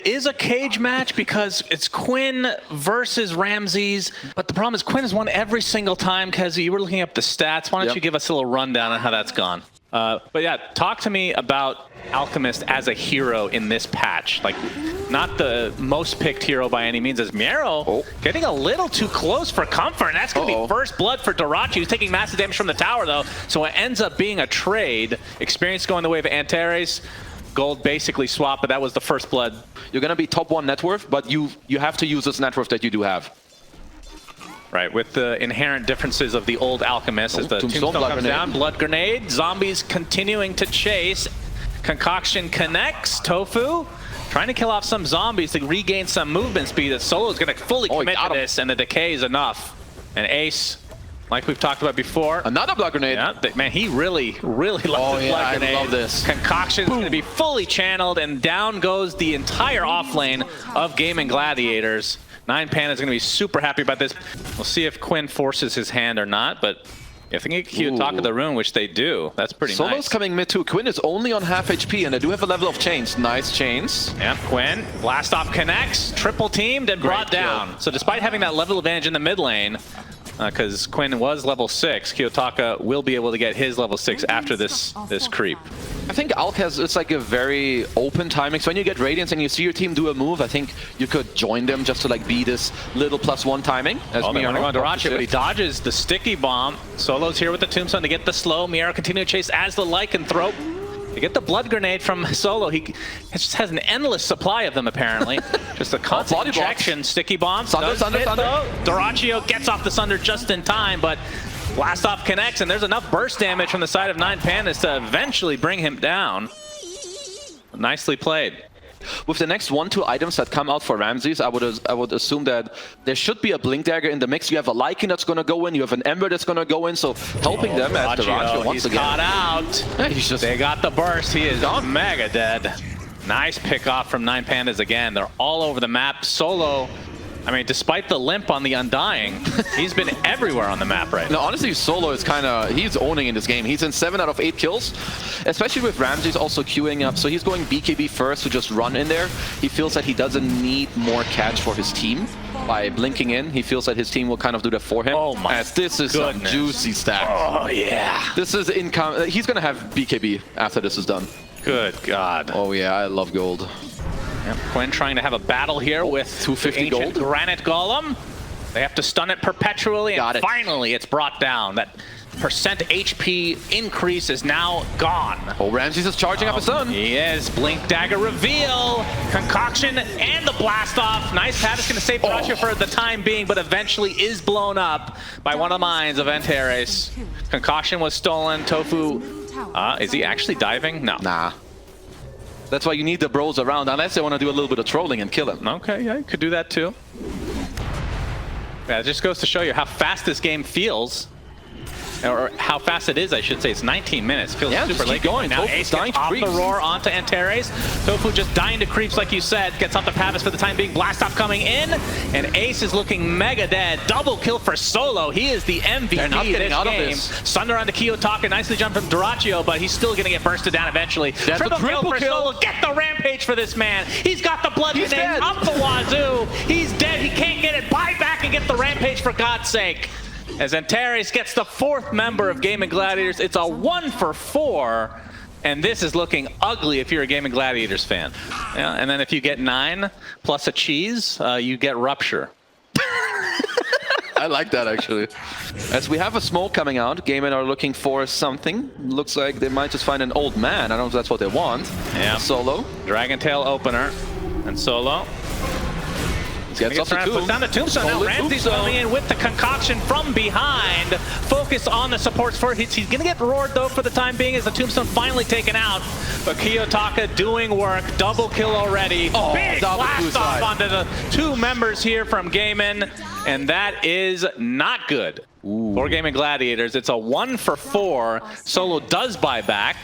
is a cage match because it's Quinn versus Ramzes, but the problem is Quinn has won every single time. Because you were looking up the stats. Why don't you give us a little rundown on how that's gone? But yeah, talk to me about Alchemist as a hero in this patch. Like, not the most picked hero by any means, as MieRo getting a little too close for comfort. And that's going to be first blood for dyrachyo. He's taking massive damage from the tower, though. So it ends up being a trade. Experience going the way of Antares. Gold basically swap, but that was the first blood. You're going to be top 1 net worth, but you have to use this net worth that you do have. Right, with the inherent differences of the old Alchemist. As the tombstone comes down, blood grenade, zombies continuing to chase. Concoction connects, tOfu trying to kill off some zombies to regain some movement speed. That Solo is going to fully commit to this, and the decay is enough. And Ace, like we've talked about before. Another blood grenade. Yeah, man, he really loves his blood grenade. I love this. Concoction is going to be fully channeled, and down goes the entire offlane of Gaimin Gladiators. 9Pandas is going to be super happy about this. We'll see if Quinn forces his hand or not, but if they can get kiyotaka the rune, which they do, that's pretty nice. Solo's coming mid too. Quinn is only on half HP, and they do have a level of chains. Nice chains. Yeah, Quinn, blast off connects, triple teamed and brought down. So despite having that level advantage in the mid lane, because Quinn was level 6, kiyotaka will be able to get his level 6 after this creep. I think Alk has, it's like a very open timing. So when you get Radiance and you see your team do a move, I think you could join them just to like be this little +1 timing. As MieRo on dyrachyo, but he dodges the sticky bomb. Solo's here with the tombstone to get the slow. MieRo continue to chase as the lycanthrope. To get the blood grenade from Solo, he just has an endless supply of them apparently. Just a constant injection. Sticky bomb. Sunder. dyrachyo gets off the Sunder just in time, but blast off connects, and there's enough burst damage from the side of 9Pandas to eventually bring him down. Nicely played. With the next 1-2 items that come out for Ramzes, I would assume that there should be a Blink Dagger in the mix. You have a Lycan that's going to go in, you have an Ember that's going to go in, so helping them as dyrachyo once again. Caught out. They got the burst. He is mega dead. Nice pick off from 9Pandas again. They're all over the map. Solo, I mean, despite the limp on the Undying, he's been everywhere on the map right now. No, honestly, Solo is kind of, he's owning in this game. He's in 7 out of 8 kills, especially with Ramzes also queuing up. So he's going BKB first to just run in there. He feels that he doesn't need more catch for his team. By blinking in, he feels that his team will kind of do that for him. Oh my As this is some juicy stack. Oh yeah. This is income. He's going to have BKB after this is done. Good God. Oh yeah, I love gold. Yep. Quinn trying to have a battle here with 250 gold. Granite Golem. They have to stun it perpetually, and finally it's brought down. That percent HP increase is now gone. Oh, Ramzes is charging up his son. He is. Blink Dagger reveal. Concoction and the blast off. Nice pad is going to save dyrachyo for the time being, but eventually is blown up by one of the mines of Antares. Concoction was stolen. tOfu, is he actually diving? No. Nah. That's why you need the bros around, unless they want to do a little bit of trolling and kill him. Okay, yeah, you could do that too. Yeah, it just goes to show you how fast this game feels. Or how fast it is, I should say. It's 19 minutes. Feels super late going. Now Ace gets off the roar onto Antares. tOfu just dying to creeps, like you said. Gets off the Pavis for the time being. Blast off coming in. And Ace is looking mega dead. Double kill for Solo. He is the MVP of this game. Sunder on the kiyotaka. Nicely jumped from dyrachyo, but he's still going to get bursted down eventually. Triple kill for Solo. Get the rampage for this man. He's got the blood grenade up the wazoo. He's dead. He can't get it. Buy back and get the rampage for God's sake. As Antares gets the 4th member of Gaimin Gladiators, it's a 1-for-4, and this is looking ugly if you're a Gaimin Gladiators fan. Yeah, and then if you get 9 plus a cheese, you get Rupture. I like that, actually. As we have a smoke coming out, Gaimin are looking for something. Looks like they might just find an old man. I don't know if that's what they want. Yeah. Solo. Dragon Tail opener. And Solo. Gets off the tomb. Puts down the tombstone. Now Ramzes coming in with the concoction from behind. Focus on the supports for it. He's going to get roared though for the time being as the tombstone finally taken out. But kiyotaka doing work. Double kill already. Oh, big blast off onto the 2 members here from Gaimin. And that is not good for Gaimin Gladiators. It's a 1-for-4. Solo does buy back.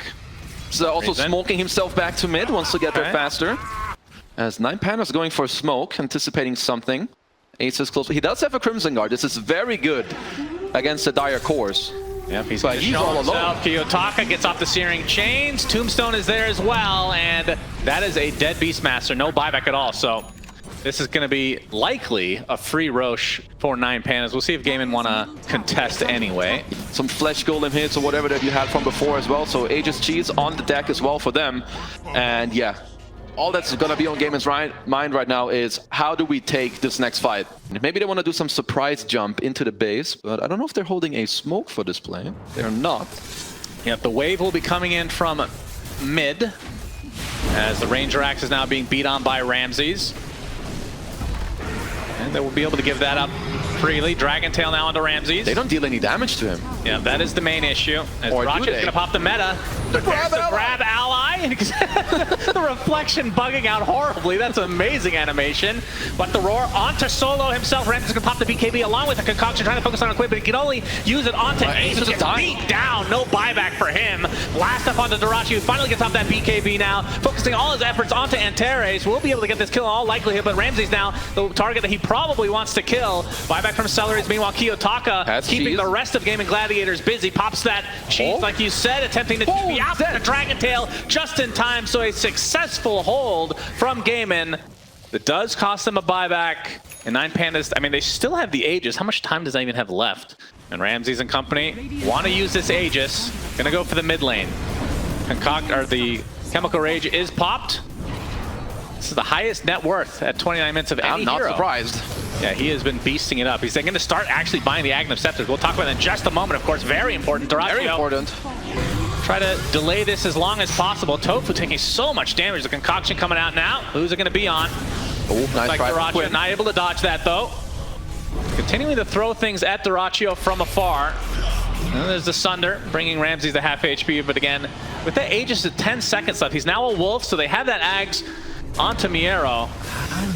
So also smoking himself back to mid, wants to get there faster. As 9Pandas going for a smoke, anticipating something. Ace is close. He does have a Crimson Guard. This is very good against the dire cores. Yep, he's all alone. Kiyotaka gets off the searing chains. Tombstone is there as well, and that is a dead Beastmaster. No buyback at all, so this is going to be likely a free Roche for 9Pandas. We'll see if Gaimin want to contest anyway. Some flesh golem hits or whatever that you had from before as well, so Aegis Cheese on the deck as well for them. And yeah, all that's going to be on Gaimin's mind right now is how do we take this next fight? Maybe they want to do some surprise jump into the base, but I don't know if they're holding a smoke for this play. They're not. Yep, the wave will be coming in from mid as the Ranger Axe is now being beat on by Ramzes. And they will be able to give that up freely. Dragon Tail now onto Ramzes. They don't deal any damage to him. Yeah, that is the main issue. As Roche's going to pop the meta. The grab ally. The reflection bugging out horribly. That's amazing animation. But the roar onto Solo himself. Ramzes is going to pop the BKB along with the concoction, trying to focus on a Quinn, but he can only use it onto Ace. He gets beat down. No buyback for him. Blast up onto dyrachyo. Finally gets off that BKB now. Focusing all his efforts onto Antares. We'll be able to get this kill in all likelihood, but Ramzes now the target that he probably wants to kill. Buyback from Seleri. Meanwhile, Kiyotaka keeping the rest of Gaimin Gladiators busy. Pops that cheese, like you said, attempting to TP out the Dragon Tail just in time. So a successful hold from Gaimin. That does cost them a buyback. And 9Pandas, I mean, they still have the Aegis. How much time does that even have left? And Ramzes and company want to use this Aegis. Gonna go for the mid lane. The Chemical Rage is popped. This is the highest net worth at 29 minutes of any I'm not hero. surprised. Yeah, he has been beasting it up. He's going to start actually buying the Aghanim Scepters. We'll talk about that in just a moment, of course. Very important. dyrachyo, very important. Try to delay this as long as possible. tOfu taking so much damage. The concoction coming out now. Who's it going to be on? Oh, nice like dyrachyo not able to dodge that, though. Continuing to throw things at dyrachyo from afar. And there's the Sunder, bringing Ramzes to half HP. But again, with that Aegis at 10 seconds left, he's now a wolf, so they have that Ags onto MieRo.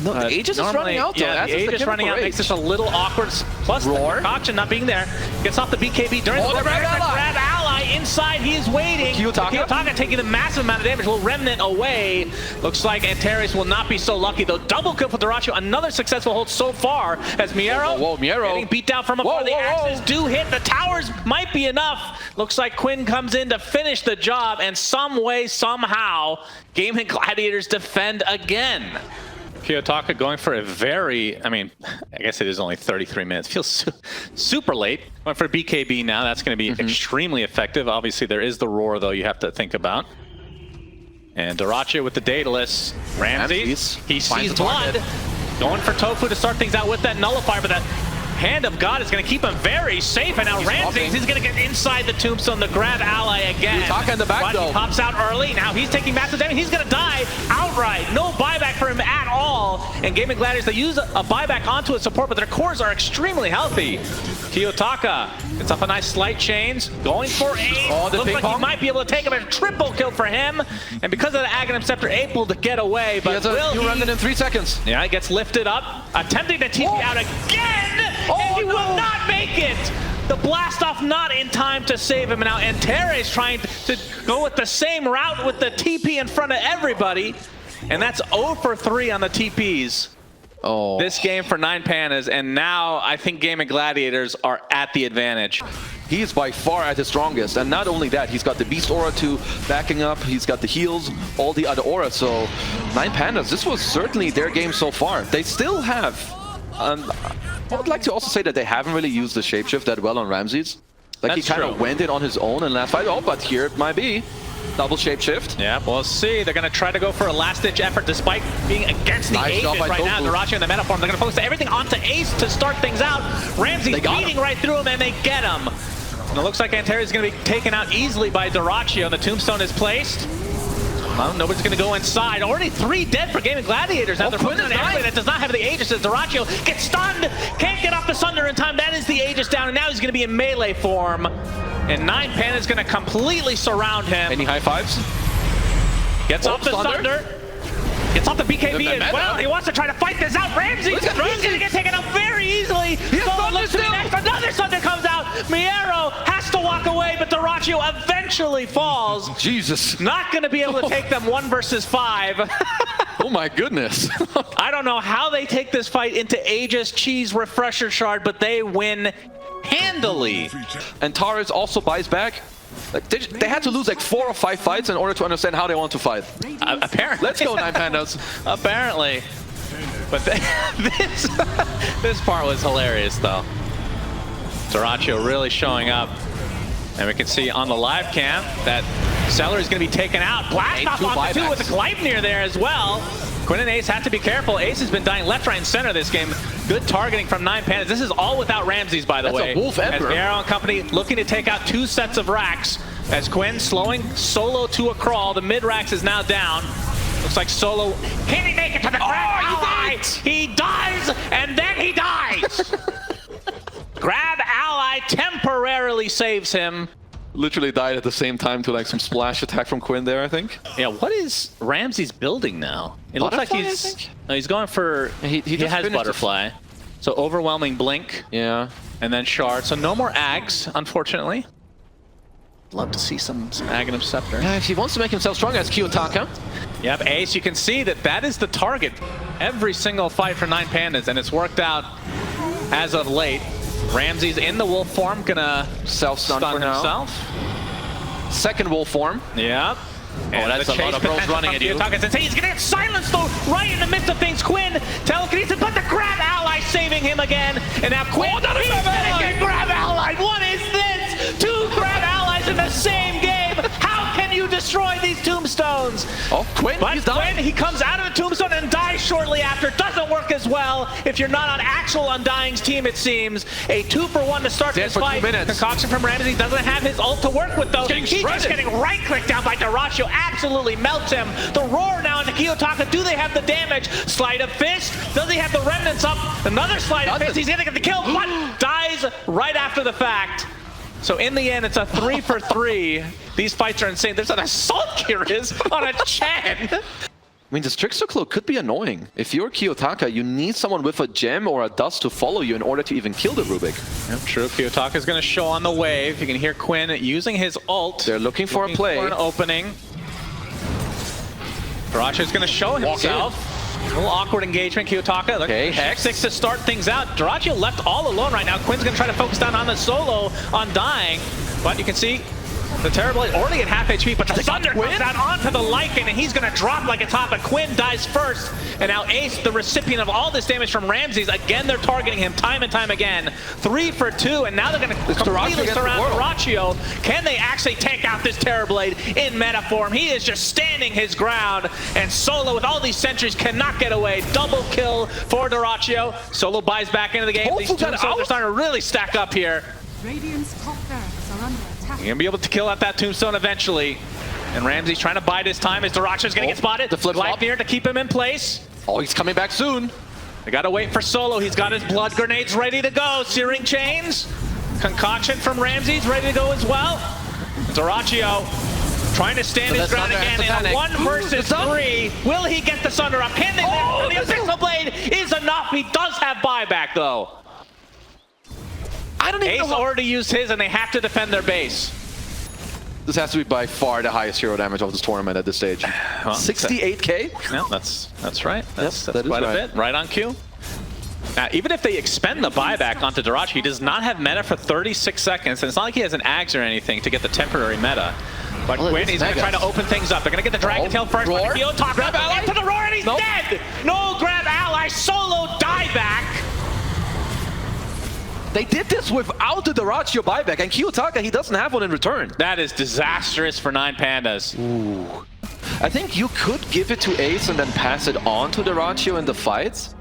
No, the Aegis is running out though. Yeah, the Aegis running out makes this a little awkward. Plus Roar. the concoction not being there. Gets off the BKB during the grab ally. Inside, he is waiting. Kiyotaka taking the massive amount of damage. Will remnant away. Looks like Antares will not be so lucky though. Double kill for dyrachyo. Another successful hold so far as MieRo getting beat down from afar. The axes do hit. The towers might be enough. Looks like Quinn comes in to finish the job, and some way, somehow, Gaimin Gladiators defend again. Kiyotaka going for a very, I mean, I guess it is only 33 minutes. Feels super late. Going for BKB now. That's going to be extremely effective. Obviously, there is the roar, though, you have to think about. And dyrachyo with the Daedalus. Ramzes, he sees blood. Going for tOfu to start things out with that nullifier, but that Hand of God is going to keep him very safe. And now Ramzes, he's going to get inside the tombstone, the grab ally again. Kiyotaka in the back, though. Pops out early. Now he's taking massive damage. He's going to die outright. No buyback for him at all. And Gaimin Gladiators, they use a buyback onto a support, but their cores are extremely healthy. Kiyotaka gets off a nice slight chains. Going for Ape. Looks like he might be able to take him. A triple kill for him. And because of the Aghanim Scepter, able to get away. But he run it in 3 seconds. Yeah, he gets lifted up. Attempting to TP out again. And he will not make it! The blast off not in time to save him. And now Antares trying to go with the same route with the TP in front of everybody. And that's 0 for 3 on the TPs. This game for 9Pandas. And now I think Gaimin Gladiators are at the advantage. He is by far at his strongest. And not only that, he's got the Beast Aura too backing up. He's got the heals, all the other auras. So 9Pandas, this was certainly their game so far. They still have... I would like to also say that they haven't really used the shapeshift that well on Ramzes. Like he kind of went in on his own in last fight. Oh, but here it might be. Double shapeshift. Yeah, we'll see. They're going to try to go for a last-ditch effort despite being against the Aegis right now. dyrachyo in the meta form. They're going to focus everything onto Ace to start things out. Ramzes beating right through him, and they get him. And it looks like Antares is going to be taken out easily by dyrachyo. The tombstone is placed. Well, nobody's going to go inside. Already 3 dead for Gaimin Gladiators. Now they're putting an anyway that does not have the Aegis as dyrachyo gets stunned. Can't get off the Sunder in time. That is the Aegis down, and now he's going to be in melee form. And 9Pandas is going to completely surround him. Any high fives? Gets off the Sunder. Gets off the BKB as well. He wants to try to fight this out. Ramzes, he's going to get taken out very easily. So it looks to be next. Another Sunder comes out. MieRo has to walk away, but dyrachyo eventually falls. Jesus. Not going to be able to take them 1 versus 5. Oh my goodness. I don't know how they take this fight into Aegis Cheese Refresher Shard, but they win handily. Antares also buys back. Like they had to lose like 4 or 5 fights in order to understand how they want to fight. Apparently. Let's go, 9 Pandas. Apparently. But this part was hilarious, though. dyrachyo really showing up. And we can see on the live cam that Seleri is going to be taken out. Blast off on the 2 with the Gleipnir there as well. Quinn and Ace have to be careful. Ace has been dying left, right, and center this game. Good targeting from 9 Pandas. This is all without Ramzes, by the way. That's a Wolf Emperor. As MieRo and company looking to take out 2 sets of racks. As Quinn slowing Solo to a crawl. The mid racks is now down. Looks like Solo. Can he make it to the grab ally? He dies, and then he dies. Grab ally temporarily saves him. Literally died at the same time to like some splash attack from Quinn there, I think. Yeah, what is Ramzes building now? It looks like he's going for he has butterfly. So overwhelming blink. Yeah. And then shard. So no more ags, unfortunately. Love to see some Aghanim Scepter. Yeah, if he wants to make himself strong as kiyotaka. Yep, Ace, you can see that is the target. Every single fight for 9 Pandas, and it's worked out as of late. Ramzes in the wolf form, gonna self-stun for himself. Second wolf form. Yep. And that's a lot of bros running at you. He's gonna get silenced though, right in the midst of things. Quinn, telekinesis, but the grab ally saving him again. And now Quinn, he's gonna get grab ally. What is this? 2 grab allies in the same game. How can you destroy these tombstones? Oh, Quinn, but he's dying. Quinn, he comes out of the tombstone and dies shortly after. Doesn't work as well if you're not on actual Undying's team, it seems. A 2-for-1 to start this fight. Concoction from Ramzes. He doesn't have his ult to work with, though. He's just getting right-clicked down by dyrachyo. Absolutely melts him. The roar now into kiyotaka. Do they have the damage? Sleight of fist. Does he have the remnants up? Another sleight of fist. He's gonna get the kill, but dies right after the fact. So in the end, it's a 3 for 3. These fights are insane. There's an assault curious on a Chen. I mean, this Trickster Cloak could be annoying. If you're kiyotaka, you need someone with a gem or a dust to follow you in order to even kill the Rubik. Yep, true. Kiyotaka is going to show on the wave. You can hear Quinn using his ult. They're looking for a play. For an opening. dyrachyo is going to show himself. A little awkward engagement, kiyotaka. Okay, Hex 6 to start things out. dyrachyo left all alone right now. Quinn's going to try to focus down on the Solo, on dying. But you can see the Terrible already at half HP, but the Thunder comes down onto the Lycan, and he's going to drop like it's hot, but Quinn dies first. And now Ace, the recipient of all this damage from Ramzes, again, they're targeting him time and time again. 3 for 2, and now they're going to completely surround dyrachyo. Can they actually take out this Terrorblade in meta form? He is just standing his ground, and Solo with all these sentries cannot get away. Double kill for dyrachyo. Solo buys back into the game. These tombstones are starting to really stack up here. Radiant's top barracks are under attack. You're gonna be able to kill out that tombstone eventually. And Ramzes trying to bide his time as dyrachyo's gonna get spotted. The flip flop here to keep him in place. Oh, he's coming back soon. They gotta wait for Solo. He's got his blood grenades ready to go. Searing chains. Concoction from Ramzes ready to go as well. dyrachyo trying to stand his ground again in a 1 versus 3. Will he get the Sunder up? Can they live? The Abyssal Blade is enough. He does have buyback though. I don't even Ace already used his, and they have to defend their base. This has to be by far the highest hero damage of this tournament at this stage. Well, 68k? No, that's right. That's that quite is a bit. Right on cue. Now, even if they expend the buyback onto dyrachyo, he does not have meta for 36 seconds, and it's not like he has an Ags or anything to get the temporary meta. But Quinn, he's going to try to open things up. They're going to get the Dragon Tail first. Roar. Grab ally into the roar, and he's dead! No grab ally, Solo dieback! They did this without the dyrachyo buyback, and kiyotaka, he doesn't have one in return. That is disastrous for 9 Pandas. Ooh. I think you could give it to Ace and then pass it on to dyrachyo in the fights.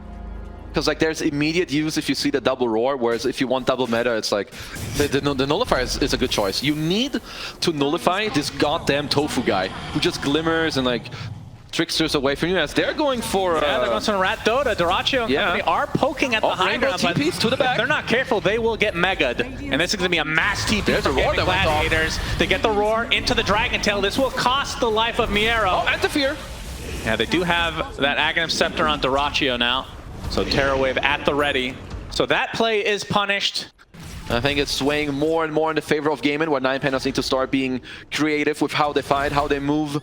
Because like there's immediate use if you see the double roar, whereas if you want double meta, it's like the nullifier is a good choice. You need to nullify this goddamn tOfu guy who just glimmers and like tricksters away from you as they're going for they're going some Rat Dota. dyrachyo and company are poking at the high ground, but to the back. If they're not careful, they will get megaed. And this is going to be a mass TP for Gaimin Gladiators. They get the roar into the Dragon Tail. This will cost the life of MieRo. Oh, Anti-Fear. Yeah, they do have that Aghanim Scepter on dyrachyo now. So Terror Wave at the ready. So that play is punished. I think it's swaying more and more in the favor of Gaimin, where 9 Pandas need to start being creative with how they fight, how they move.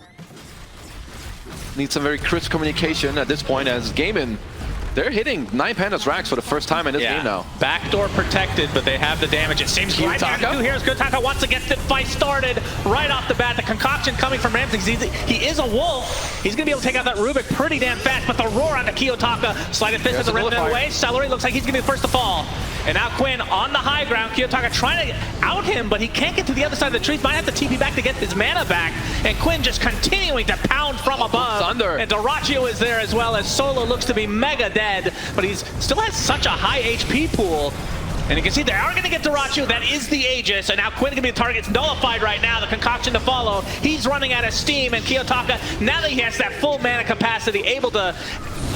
Need some very crisp communication at this point as Gaimin They're hitting 9 Pandas racks for the first time in this game now. Backdoor protected, but they have the damage. It seems Kiyotaka. Here's Kiyotaka wants to get the fight started right off the bat. The concoction coming from Ramses. He is a wolf. He's going to be able to take out that Rubik pretty damn fast, but the roar on the Kiyotaka. Sliding fist at the rim away. Seleri looks like he's going to be the first to fall. And now Quinn on the high ground. Kiyotaka trying to out him, but he can't get to the other side of the trees. Might have to TP back to get his mana back. And Quinn just continuing to pound from above. Thunder. And dyrachyo is there as well, as Solo looks to be mega dead, but he's still has such a high HP pool. And you can see they are going to get dyrachyo. That is the Aegis. And now Quinn going to be the target. It's nullified right now. The concoction to follow. He's running out of steam. And Kiyotaka, now that he has that full mana capacity, able to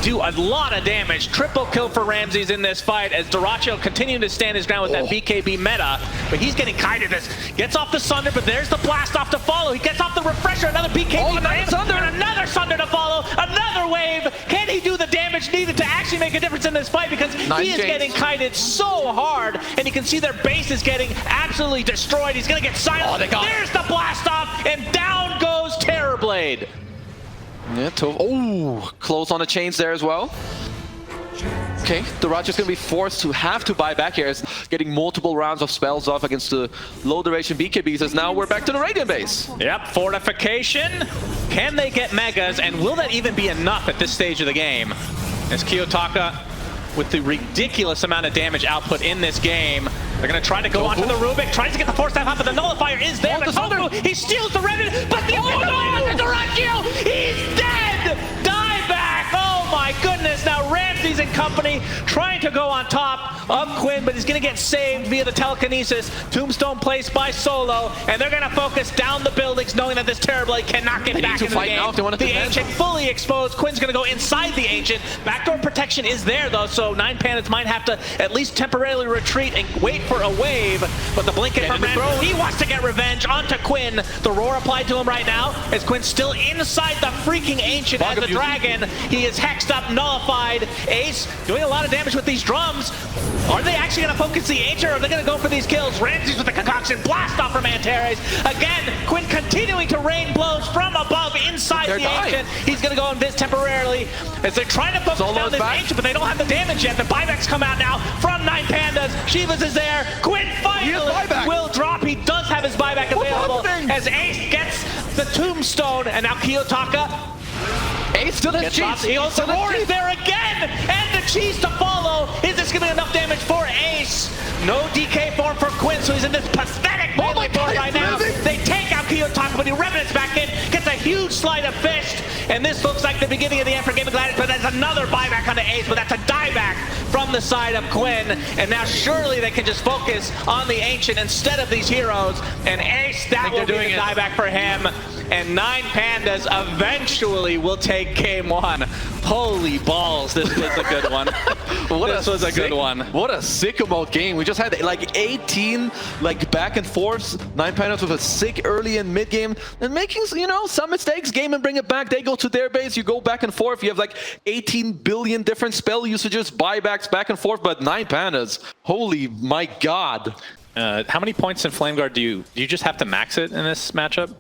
do a lot of damage. Triple kill for Ramses in this fight as dyrachyo continuing to stand his ground with that BKB meta. But he's getting kited. Gets off the Sunder, but there's the blast off to follow. He gets off the Refresher. Another BKB Sunder, and another Sunder to follow. Another wave. Can he do the damage needed to actually make a difference in this fight? Because he is getting kited so hard. And you can see their base is getting absolutely destroyed. He's going to get silenced. There's the blast off, and down goes Terrorblade. Yeah, close on the chains there as well. Okay, dyrachyo's going to be forced to have to buy back here, as getting multiple rounds of spells off against the low duration BKBs, as now we're back to the Radiant base. Yep, fortification. Can they get megas, and will that even be enough at this stage of the game? As Kiyotaka, with the ridiculous amount of damage output in this game, they're going to try to go onto the Rubik, tries to get the force staff up, but the nullifier is there. The tOfu, he steals the Revenant, but the dyrachyo, he's dead! Die back! Oh my goodness, now Ramses and company trying to go on top of Quinn, but he's going to get saved via the telekinesis. Tombstone placed by Solo, and they're going to focus down the buildings, knowing that this Terrorblade cannot get back into the game. The Ancient fully exposed. Quinn's going to go inside the Ancient. Backdoor protection is there, though, so 9 Pandas might have to at least temporarily retreat and wait for a wave, but the blinking from Ramses, he wants to get revenge onto Quinn. The roar applied to him right now, as Quinn's still inside the freaking Ancient as the dragon. He is hexed up, nullified. Ace doing a lot of damage with these drums. Are they actually going to focus the Ancient, or are they going to go for these kills? Ramses with the concoction, blast off from Antares. Again, Quinn continuing to rain blows from above inside the Ancient. He's going to go invis temporarily as they're trying to focus down this Ancient, but they don't have the damage yet. The buybacks come out now from 9 Pandas. Shivas is there. Quinn finally will drop. He does have his buyback available as Ace gets the Tombstone, and now Kiyotaka. Ace still has cheese. He also roar is there again, and the cheese to follow. Is this going to be enough damage for Ace? No DK form for Quinn, so he's in this pathetic melee form right now. They take out Kiyotaka, but he revenants back in, gets a huge slide of fist, and this looks like the beginning of the end for Gaimin Gladiators, but that's another buyback on the Ace, but that's a dieback from the side of Quinn, and now surely they can just focus on the Ancient instead of these heroes, and Ace, that will be the dieback for him. And 9 Pandas eventually will take game 1. Holy balls, this was a good one. This was a good one. What a sicko mode game. We just had like 18 back and forths. 9 Pandas with a sick early and mid game, and making, you know, some mistakes. Game and bring it back. They go to their base. You go back and forth. You have like 18 billion different spell usages, buybacks back and forth. But 9 Pandas, holy my god. How many points in Flame Guard do you just have to max it in this matchup?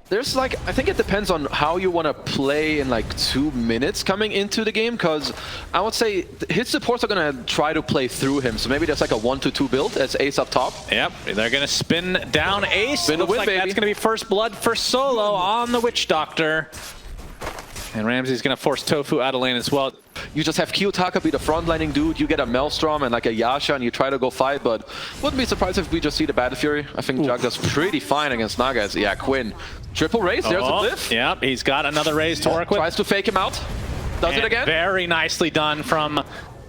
There's I think it depends on how you want to play in 2 minutes coming into the game, because I would say his supports are going to try to play through him. So maybe there's a 1-2 build as Ace up top. Yep, they're going to spin down Ace. Spin Looks win, like baby. that's going to be first blood for Solo on the Witch Doctor. And Ramsey's going to force tOfu out of lane as well. You just have Kiyotaka be the frontlining dude, you get a Maelstrom and a Yasha, and you try to go fight, but wouldn't be surprised if we just see the Battle Fury. I think Jug does pretty fine against Nagas. Yeah, Quinn. Triple raise, there's a glyph. Yep, he's got another raise to work with. Tries to fake him out. Does it again. Very nicely done from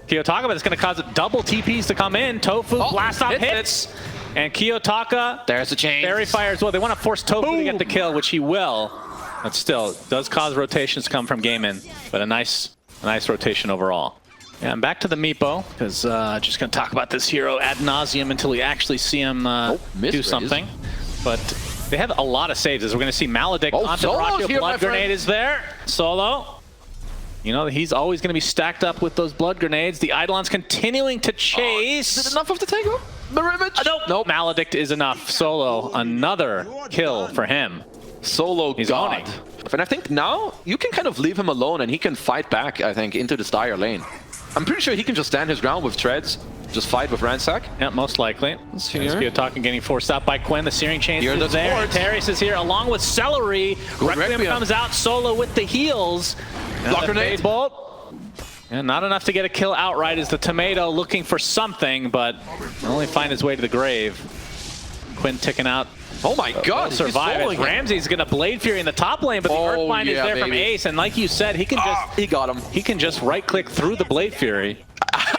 Kiyotaka, but it's going to cause double TPs to come in. tOfu, blast off hits. And Kiyotaka, there's a chain. Fairy Fire as well. They want to force tOfu to get the kill, which he will. But still, does cause rotations to come from Gaimin, but a nice rotation overall. Yeah, I'm back to the Meepo, because just going to talk about this hero ad nauseum until we actually see him do something. But they have a lot of saves, as we're going to see Maledict onto dyrachyo. Blood Grenade is there. Solo. You know, he's always going to be stacked up with those blood grenades. The Eidolon's continuing to chase. Is it enough of the tango? Nope. Maledict is enough. Solo, another kill for him. Solo He's god. owning. And I think now you can kind of leave him alone and he can fight back, I think, into this dire lane. I'm pretty sure he can just stand his ground with treads, just fight with Ransack. Yeah, most likely. Kiyotaka getting forced out by Quinn. The Searing Chain is there. Antares is here along with Seleri. Requiem comes out solo with the heals. Block grenade. Bolt. Yeah, not enough to get a kill outright as the Tomato looking for something, but only find his way to the grave. Quinn ticking out. Oh my god, survive. Ramsey's gonna Blade Fury in the top lane, but the Earthbind is there from Ace, and like you said, he can just he got him. He can just right click through the Blade Fury.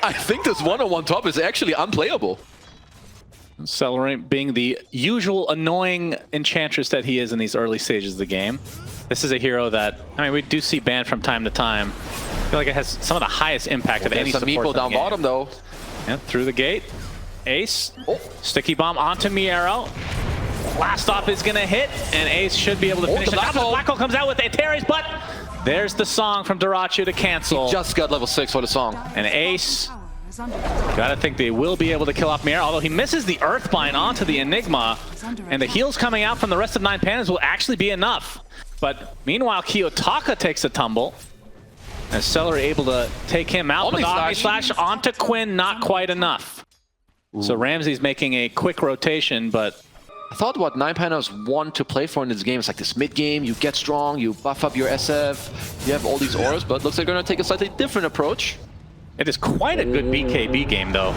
I think this one-on-one top is actually unplayable. Seleri being the usual annoying enchantress that he is in these early stages of the game. This is a hero that, I mean, we do see banned from time to time. I feel like it has some of the highest impact of any support. Meepo down bottom though. Yeah, through the gate. Ace. Sticky bomb onto MieRo. Blast off is gonna hit, and Ace should be able to finish it. The Black Hole comes out with Antares, but there's the song from dyrachyo to cancel. He just got level 6 for the song. And Ace, gotta think they will be able to kill off MieRo, although he misses the Earthbind onto the Enigma, and the heals coming out from the rest of 9 Pandas will actually be enough. But meanwhile, Kiyotaka takes a tumble, as Seleri able to take him out with Omni Slash onto Quinn, not quite enough. Ooh. So Ramsey's making a quick rotation, but I thought what 9 Pandas want to play for in this game is like this mid game, you get strong, you buff up your SF, you have all these auras, but looks like they're going to take a slightly different approach. It is quite a good BKB game though.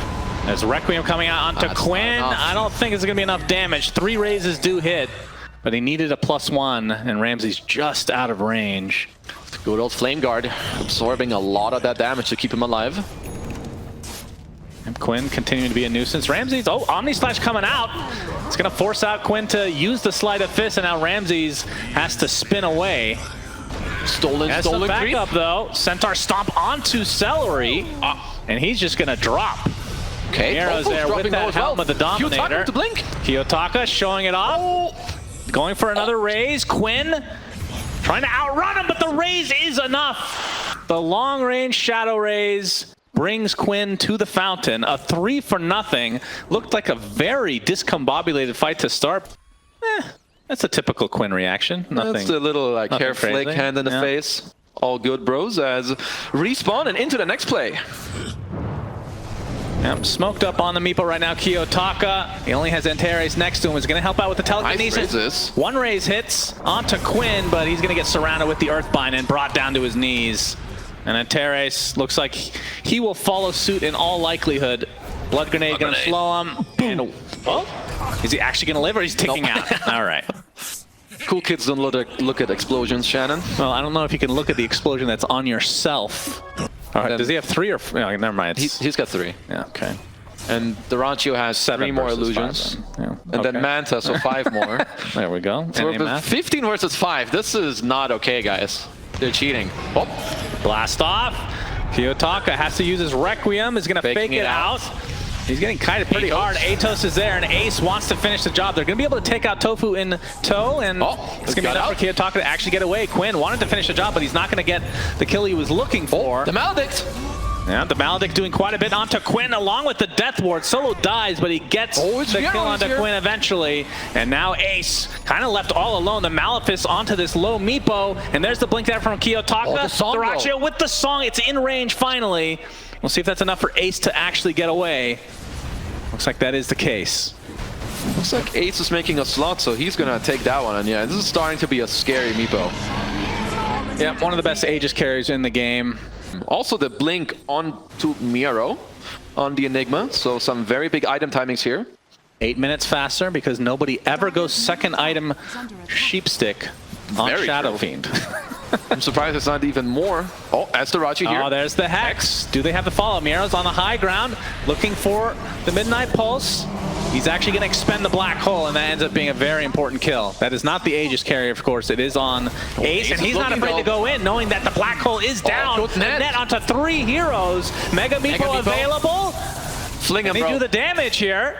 As Requiem coming out onto Quinn, I don't think it's going to be enough damage. 3 raises do hit, but he needed a +1, and Ramsey's just out of range. Good old Flame Guard, absorbing a lot of that damage to keep him alive. And Quinn continuing to be a nuisance. Ramsey's, Omni Slash coming out. It's going to force out Quinn to use the Sleight of Fist, and now Ramsey's has to spin away. Stolen backup though. Centaur Stomp onto Seleri, and he's just going to drop. Okay, MieRo's there with that helm of the Dominator. Kiyotaka to blink. Kiyotaka showing it off. Going for another raise. Quinn trying to outrun him, but the raise is enough. The long-range Shadow Raise brings Quinn to the fountain. A 3-for-0. Looked like a very discombobulated fight to start. That's a typical Quinn reaction. Nothing. That's a little like hair flick, crazy. hand in the face. All good, bros. As respawn and into the next play. Yep, smoked up on the Meepo right now. Kiyotaka, he only has Antares next to him. He's going to help out with the telekinesis. Nice. One raise hits onto Quinn, but he's going to get surrounded with the Earthbind and brought down to his knees. And Antares looks like he will follow suit in all likelihood. Blood Grenade going to slow him. And, is he actually going to live, or he's ticking out? All right. Cool kids don't look at explosions, Shannon. Well, I don't know if you can look at the explosion that's on yourself. All right, does he have 3 or... No, never mind. He's got 3. Yeah, okay. And dyrachyo has 3 more illusions. 5 then. Yeah. And then Manta, so 5 more. There we go. So 15 versus 5. This is not okay, guys. They're cheating. Blast off. Kiyotaka has to use his Requiem. Is going to fake it out. He's getting kited pretty hard. Atos is there, and Ace wants to finish the job. They're going to be able to take out tOfu in tow, and it's going to be enough for Kiyotaka to actually get away. Quinn wanted to finish the job, but he's not going to get the kill he was looking for. The Maledict! Yeah, the Maledict doing quite a bit onto Quinn, along with the Death Ward. Solo dies, but he gets the kill onto Quinn eventually. And now Ace kind of left all alone. The Malefice onto this low Meepo, and there's the blink there from Kiyotaka. dyrachyo with the song. It's in range finally. We'll see if that's enough for Ace to actually get away. Looks like that is the case. Looks like Ace is making a slot, so he's gonna take that one. And yeah, this is starting to be a scary Meepo. Yeah, one of the best Aegis carries in the game. Also the blink onto MieRo on the Enigma, so some very big item timings here. 8 minutes faster because nobody ever goes second item Sheepstick on Shadow Fiend. I'm surprised it's not even more. That's dyrachyo here. Oh, there's the Hex. Do they have the follow? MieRo's on the high ground, looking for the Midnight Pulse. He's actually going to expend the Black Hole, and that ends up being a very important kill. That is not the Aegis carrier, of course. It is on Ace, and he's not afraid to go in, knowing that the Black Hole is down. Net onto 3 heroes. Mega Meepo available. Fling him, bro. And they do the damage here.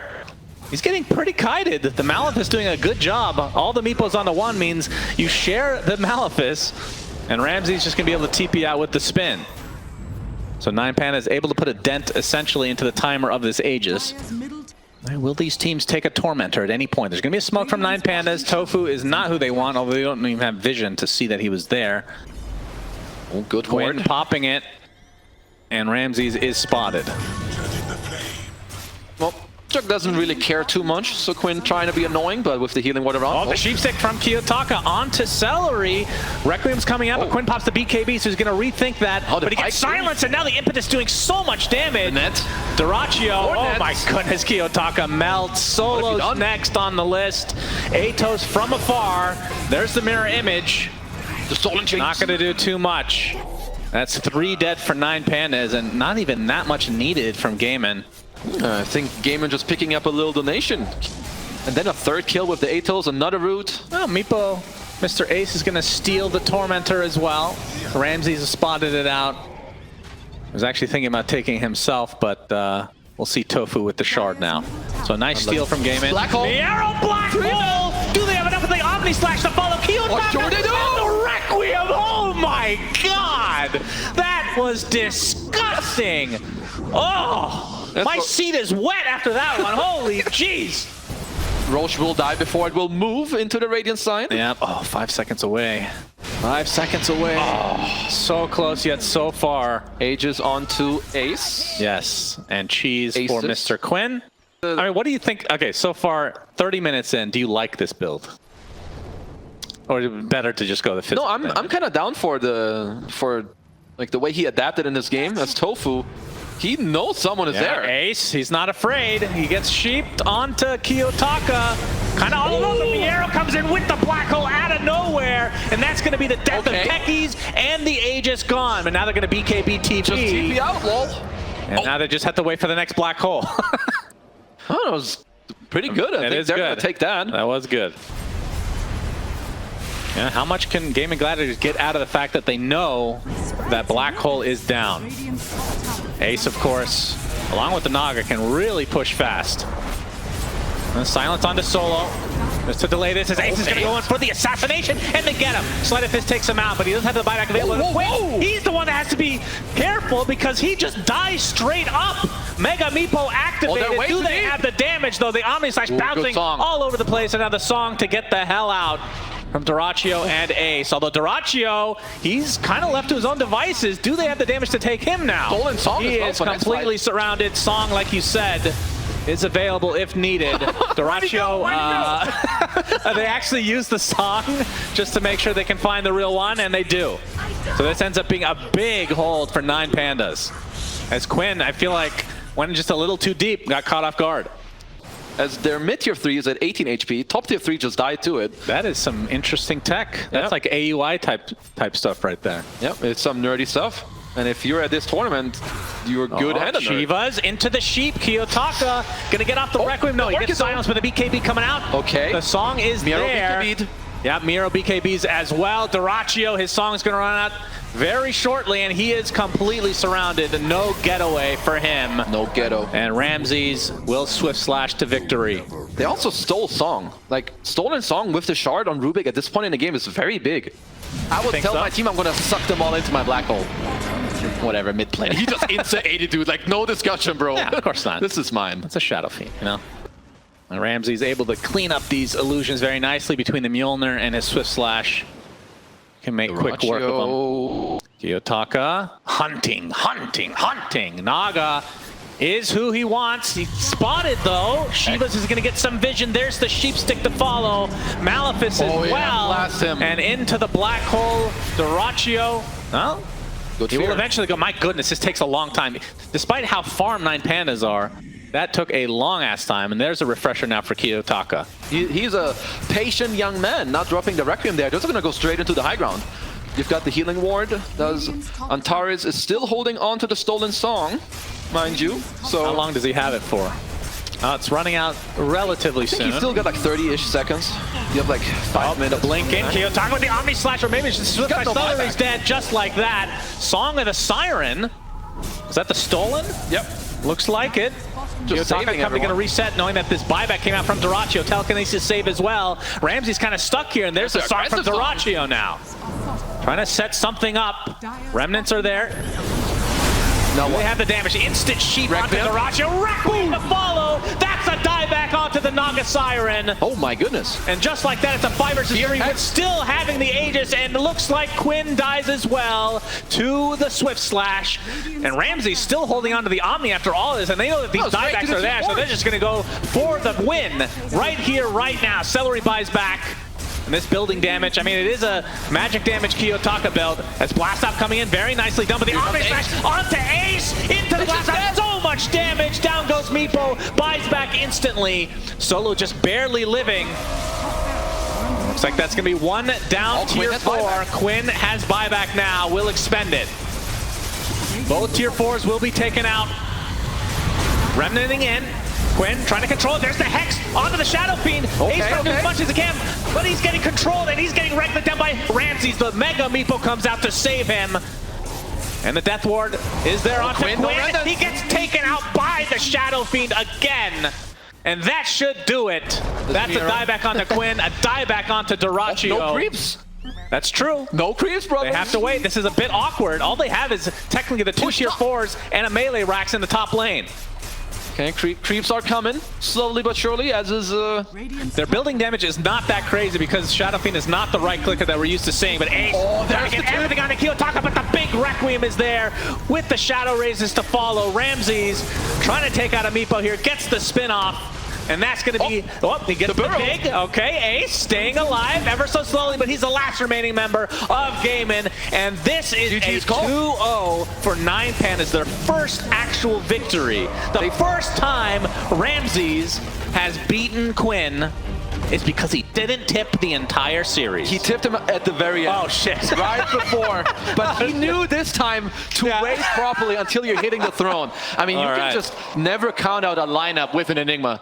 He's getting pretty kited. The Malefice doing a good job. All the Meepos on the 1 means you share the Malefice, and Ramsey's just going to be able to TP out with the spin. So 9 Pandas is able to put a dent essentially into the timer of this Aegis. Will these teams take a Tormentor at any point? There's going to be a smoke from 9 Pandas. tOfu is not who they want, although they don't even have vision to see that he was there. Oh, good Quinn ward. popping it, and Ramzes is spotted. Well, Chuck doesn't really care too much, so Quinn trying to be annoying, but with the healing ward around. Oh, the sheep stick from Kiyotaka onto Seleri. Requiem's coming out, but Quinn pops the BKB, so he's going to rethink that. Oh, but he gets silenced, and now the impetus doing so much damage. Dyrachyo, oh my goodness, Kiyotaka melts. Solo's next on the list. Atos from afar. There's the mirror image. The stolen chains. Not going to do too much. That's 3 dead for 9 Pandas, and not even that much needed from Gaimin. I think Gaimin just picking up a little donation. And then a 3rd kill with the Atos, another root. Well, Meepo, Mr. Ace is going to steal the Tormentor as well. Ramzes has spotted it out. I was actually thinking about taking himself, but we'll see tOfu with the shard now. So a nice steal from Gaimin. Black hole. MieRo black hole! Do they have enough of the Omni Slash to follow Kiyotaka? Sure they do! The Requiem! Oh my god! That was disgusting! Oh! My seat is wet after that one. Holy jeez! Roche will die before it will move into the Radiant side. Yep. Oh, 5 seconds away. 5 seconds away. Oh, so close yet so far. Aegis onto Ace. Yes, and cheese Aces. for Mr. Quinn. I mean, what do you think? Okay, so far, 30 minutes in, do you like this build? Or is it better to just go the 50? No, I'm kind of down for like the way he adapted in this game as tOfu. He knows someone is there. Ace, he's not afraid. He gets sheeped onto Kiyotaka. Kind of all alone, but MieRo comes in with the black hole out of nowhere. And that's going to be the death of Techies and the Aegis gone. But now they're going to BKB TP. Just TP out, lol. And now they just have to wait for the next black hole. Oh, that was pretty good. I think they're going to take that. That was good. Yeah, how much can Gaimin Gladiators get out of the fact that they know that black hole is down? Ace, of course, along with the Naga, can really push fast. And silence onto Solo. Just to delay this, as Ace is going to go in for the assassination, and they get him. Sleight of Fist takes him out, but he doesn't have the buyback available. He's the one that has to be careful because he just dies straight up. Mega Meepo activated. Do they have the damage, though? The Omni Slash bouncing all over the place, and now the song to get the hell out from dyrachyo and Ace. Although dyrachyo, he's kind of left to his own devices. Do they have the damage to take him now? Stolen Song he is completely surrounded. Song, like you said, is available if needed. dyrachyo, they actually use the song just to make sure they can find the real one, and they do. So this ends up being a big hold for 9 Pandas. As Quinn, I feel like, went just a little too deep, got caught off guard. As their mid-tier 3 is at 18 HP, top-tier 3 just died to it. That is some interesting tech. That's like AUI type stuff right there. Yep, it's some nerdy stuff. And if you're at this tournament, you're good and a nerd. Shivas into the sheep. Kiyotaka gonna get off the Requiem. No, he gets silenced with the BKB coming out. Okay. The song is MieRo there. BKB'd. Yeah, MieRo BKBs as well. dyrachyo, his song is gonna run out very shortly, and he is completely surrounded. No getaway for him. No ghetto. And Ramzes will swift slash to victory. They also stole Song. Like, stolen Song with the shard on Rubik at this point in the game is very big. I would tell my team I'm gonna suck them all into my black hole. Whatever, mid plane. He just insta-80, dude. Like, no discussion, bro. Yeah, of course not. This is mine. It's a Shadow Fiend, you know? And Ramzes able to clean up these illusions very nicely between the Mjolnir and his Swift Slash. Can make quick work of them. Kiyotaka, hunting. Naga is who he wants. He's spotted, though. Shivas is going to get some vision. There's the sheep stick to follow. Malefice as well. Blast him. And into the black hole. dyrachyo. Well, he will eventually go. My goodness, this takes a long time. Despite how farm 9 Pandas are, that took a long-ass time, and there's a refresher now for Kiyotaka. He's a patient young man, not dropping the Requiem there. Just gonna go straight into the high ground. You've got the healing ward. Antares is still holding on to the stolen song, mind you. So how long does he have it for? It's running out relatively soon. He's still got like 30-ish seconds. You have like 5 minutes. The blink in. Kiyotaka with the Omni Slash, or maybe it's just Swift by Celery's dead, just like that. Song of the Siren. Is that the stolen? Yep. Looks like it. Kiyotaka going to reset, knowing that this buyback came out from dyrachyo. Telekinesis save as well. Ramsey's kind of stuck here, and there's a song from dyrachyo now. Trying to set something up. Remnants are there. Now They what? have the damage. Instant sheep onto Requiem. dyrachyo. Requiem to follow. That's a dieback onto the Naga Siren. Oh my goodness. And just like that, it's a 5 versus 3 Hex. with still having the Aegis, and it looks like Quinn dies as well to the Swift Slash. And Ramsey's still holding on to the Omni after all of this, and they know that these straight diebacks to are the there, so support. they're just going to go for the win right here, right now. Seleri buys back. And this building damage, I mean, it is a magic damage kiyotaka build. That's Blast Off coming in very nicely done, but the Omni Smash onto Ace, into the Blast Off, so much damage, down goes Meepo, buys back instantly. Solo just barely living. Looks like that's gonna be one down tier Quinn has 4. buyback. Quinn has buyback now, will expend it. Both tier 4s will be taken out. Remnanting in. Quinn trying to control it. There's the Hex onto the Shadow Fiend. Ace trying to do as much as he can, but he's getting controlled and he's getting wrecked down by Ramses. The Mega Meepo comes out to save him. And the Death Ward is there onto Quinn, Quinn. no He gets taken out by the Shadow Fiend again. And that should do it. That's a MieRo. dieback onto Quinn, a dieback onto dyrachyo. No creeps. That's true. No creeps, brother. They have to wait. This is a bit awkward. All they have is technically the 2 tier 4s and a melee racks in the top lane. Okay, creeps are coming slowly but surely, as is Their building damage is not that crazy because Shadow Fiend is not the right clicker that we're used to seeing, but Ace trying there's to get the tip. everything on the kiyotaka, but the big Requiem is there with the Shadow Raises to follow. Ramses trying to take out a Meepo here, gets the spin off. And that's going to be, he gets the burrow. big. Okay, Ace staying alive ever so slowly, but he's the last remaining member of Gaimin. And this is GG's a call. 2-0 for 9 Pandas, their first actual victory. The first time Ramses has beaten Quinn is because he didn't tip the entire series. He tipped him at the very end. Oh, shit. Right before. But he knew this time to wait properly until you're hitting the throne. I mean, you All can right. just never count out a lineup with an Enigma.